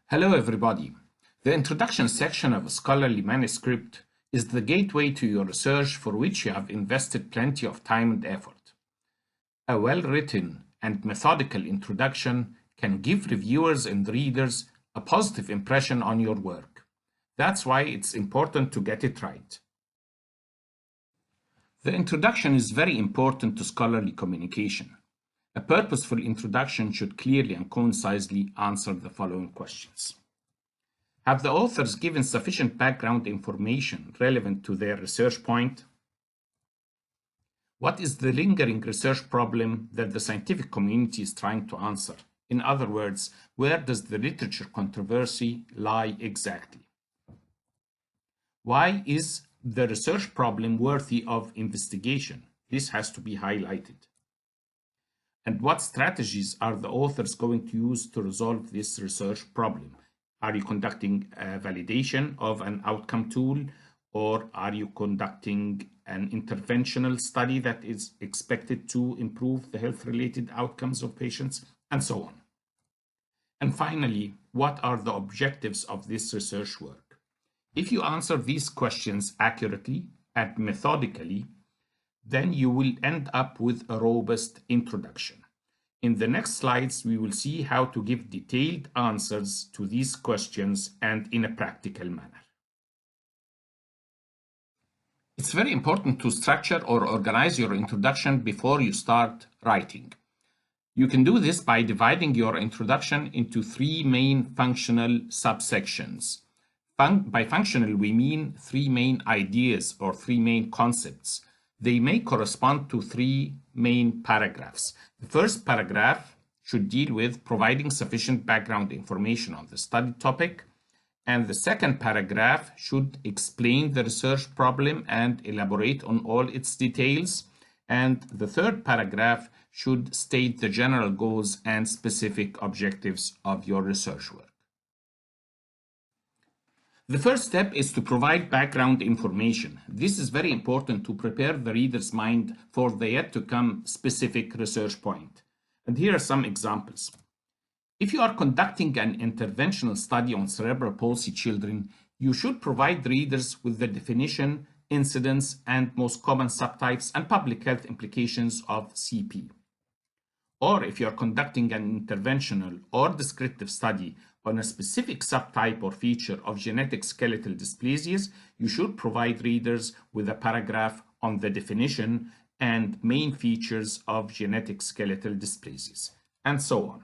Hello everybody. The introduction section of a scholarly manuscript is the gateway to your research for which you have invested plenty of time and effort. A well-written and methodical introduction can give reviewers and readers a positive impression on your work. That's why it's important to get it right. The introduction is very important to scholarly communication. A purposeful introduction should clearly and concisely answer the following questions. Have the authors given sufficient background information relevant to their research point? What is the lingering research problem that the scientific community is trying to answer? In other words, where does the literature controversy lie exactly? Why is the research problem worthy of investigation? This has to be highlighted. And what strategies are the authors going to use to resolve this research problem? Are you conducting a validation of an outcome tool, or are you conducting an interventional study that is expected to improve the health-related outcomes of patients, and so on? And finally, what are the objectives of this research work? If you answer these questions accurately and methodically, then you will end up with a robust introduction. In the next slides, we will see how to give detailed answers to these questions and in a practical manner. It's very important to structure or organize your introduction before you start writing. You can do this by dividing your introduction into three main functional subsections. By functional, we mean three main ideas or three main concepts. They may correspond to three main paragraphs. The first paragraph should deal with providing sufficient background information on the study topic, and the second paragraph should explain the research problem and elaborate on all its details, and the third paragraph should state the general goals and specific objectives of your research work. The first step is to provide background information. This is very important to prepare the reader's mind for the yet-to-come specific research point. And here are some examples. If you are conducting an interventional study on cerebral palsy children, you should provide readers with the definition, incidence, and most common subtypes and public health implications of CP. Or if you are conducting an interventional or descriptive study on a specific subtype or feature of genetic skeletal dysplasias, you should provide readers with a paragraph on the definition and main features of genetic skeletal dysplasias, and so on.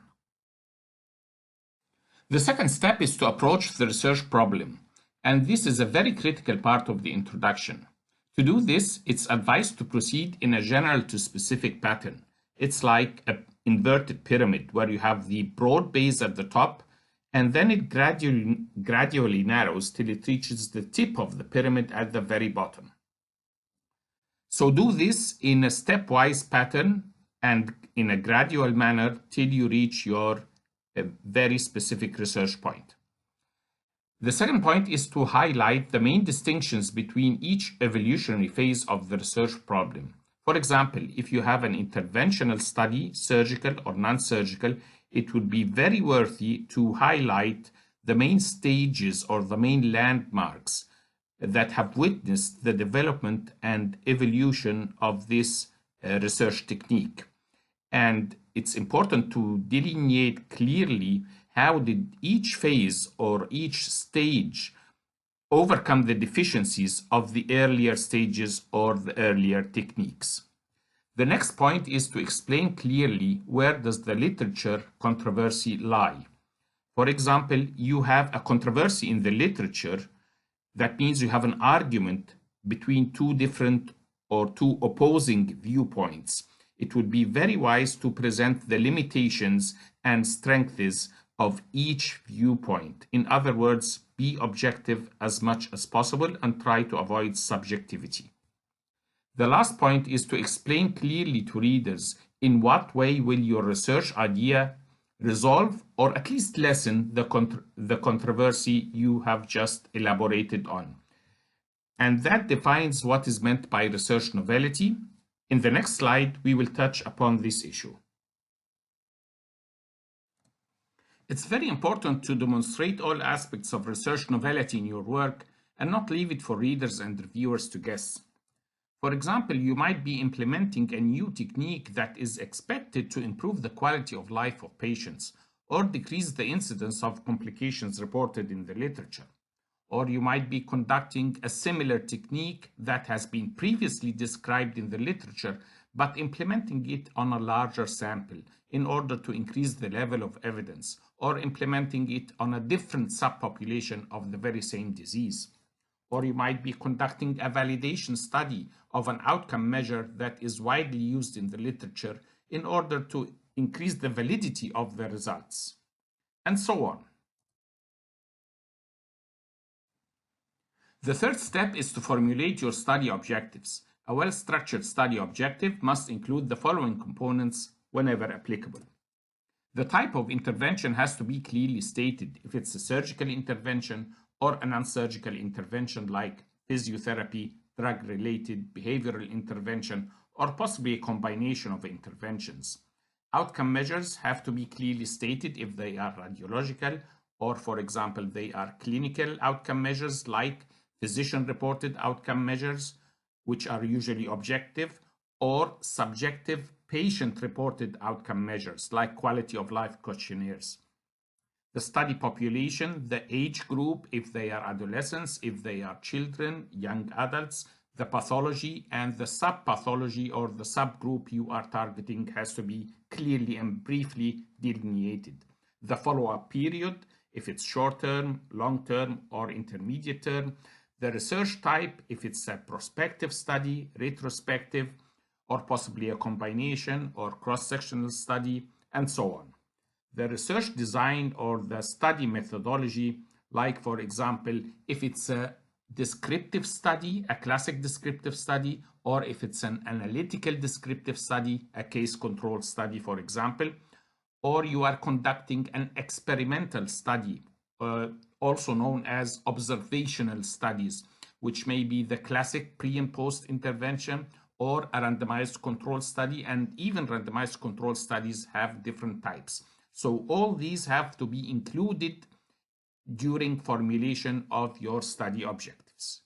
The second step is to approach the research problem, and this is a very critical part of the introduction. To do this, it's advised to proceed in a general to specific pattern. It's like an inverted pyramid where you have the broad base at the top, and then it gradually narrows till it reaches the tip of the pyramid at the very bottom. So do this in a stepwise pattern and in a gradual manner till you reach your very specific research point. The second point is to highlight the main distinctions between each evolutionary phase of the research problem. For example, if you have an interventional study, surgical or non-surgical, it would be very worthy to highlight the main stages or the main landmarks that have witnessed the development and evolution of this research technique. And it's important to delineate clearly how did each phase or each stage overcome the deficiencies of the earlier stages or the earlier techniques. The next point is to explain clearly where does the literature controversy lie. For example, you have a controversy in the literature. That means you have an argument between two different or two opposing viewpoints. It would be very wise to present the limitations and strengths of each viewpoint. In other words, be objective as much as possible and try to avoid subjectivity. The last point is to explain clearly to readers in what way will your research idea resolve or at least lessen the controversy you have just elaborated on. And that defines what is meant by research novelty. In the next slide, we will touch upon this issue. It's very important to demonstrate all aspects of research novelty in your work and not leave it for readers and reviewers to guess. For example, you might be implementing a new technique that is expected to improve the quality of life of patients or decrease the incidence of complications reported in the literature. Or you might be conducting a similar technique that has been previously described in the literature, but implementing it on a larger sample in order to increase the level of evidence, or implementing it on a different subpopulation of the very same disease. Or you might be conducting a validation study of an outcome measure that is widely used in the literature in order to increase the validity of the results, and so on. The third step is to formulate your study objectives. A well-structured study objective must include the following components whenever applicable. The type of intervention has to be clearly stated, if it's a surgical intervention or a non-surgical intervention like physiotherapy, drug-related behavioral intervention, or possibly a combination of interventions. Outcome measures have to be clearly stated if they are radiological or, for example, they are clinical outcome measures like physician-reported outcome measures, which are usually objective, or subjective patient-reported outcome measures like quality of life questionnaires. The study population, the age group, if they are adolescents, if they are children, young adults, the pathology, and the subpathology or the subgroup you are targeting has to be clearly and briefly delineated. The follow-up period, if it's short-term, long-term, or intermediate term. The research type, if it's a prospective study, retrospective, or possibly a combination or cross-sectional study, and so on. The research design or the study methodology, like for example, if it's a descriptive study, a classic descriptive study, or if it's an analytical descriptive study, a case control study, for example, or you are conducting an experimental study, also known as observational studies, which may be the classic pre and post intervention or a randomized control study, and even randomized control studies have different types. So all these have to be included during formulation of your study objectives.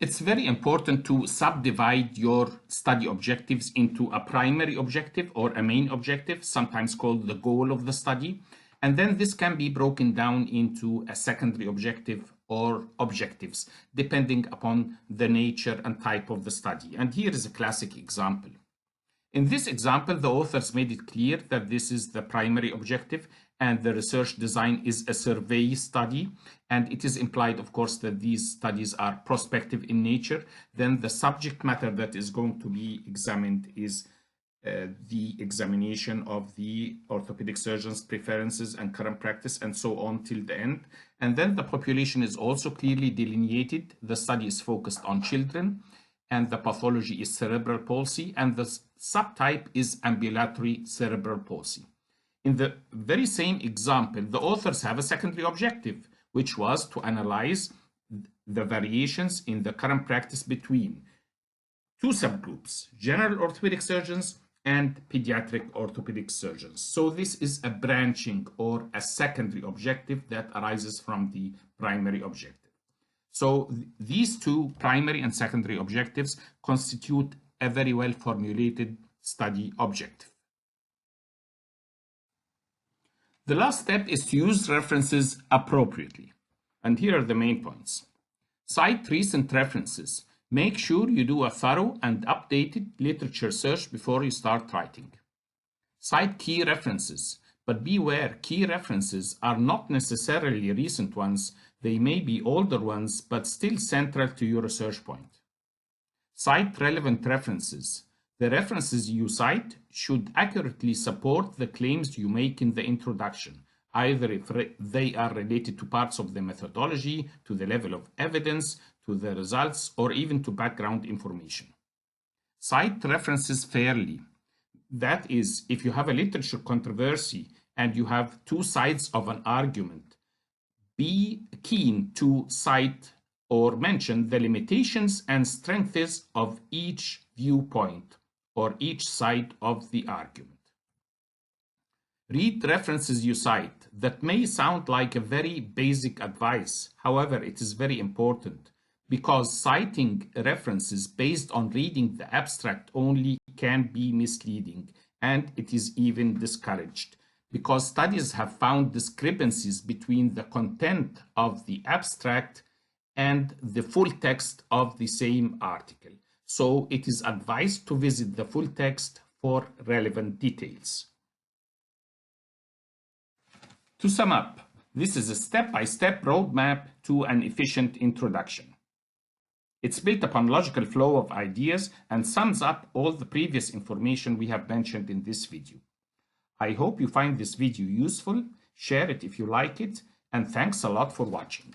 It's very important to subdivide your study objectives into a primary objective or a main objective, sometimes called the goal of the study. And then this can be broken down into a secondary objective or objectives, depending upon the nature and type of the study. And here is a classic example. In this example, the authors made it clear that this is the primary objective and the research design is a survey study. And it is implied, of course, that these studies are prospective in nature. Then the subject matter that is going to be examined is the examination of the orthopedic surgeon's preferences and current practice and so on till the end. And then the population is also clearly delineated. The study is focused on children and the pathology is cerebral palsy and the subtype is ambulatory cerebral palsy. In the very same example, the authors have a secondary objective, which was to analyze the variations in the current practice between two subgroups, general orthopedic surgeons and pediatric orthopedic surgeons. So this is a branching or a secondary objective that arises from the primary objective. So these two primary and secondary objectives constitute a very well formulated study objective. The last step is to use references appropriately. And here are the main points. Cite recent references. Make sure you do a thorough and updated literature search before you start writing. Cite key references, but beware, key references are not necessarily recent ones. They may be older ones, but still central to your research point. Cite relevant references. The references you cite should accurately support the claims you make in the introduction, either if they are related to parts of the methodology, to the level of evidence, to the results, or even to background information. Cite references fairly. That is, if you have a literature controversy and you have two sides of an argument, be keen to cite or mention the limitations and strengths of each viewpoint or each side of the argument. Read references you cite. That may sound like a very basic advice. However, it is very important because citing references based on reading the abstract only can be misleading, and it is even discouraged because studies have found discrepancies between the content of the abstract and the full text of the same article. So it is advised to visit the full text for relevant details. To sum up, this is a step-by-step roadmap to an efficient introduction. It's built upon logical flow of ideas and sums up all the previous information we have mentioned in this video. I hope you find this video useful, share it if you like it, and thanks a lot for watching.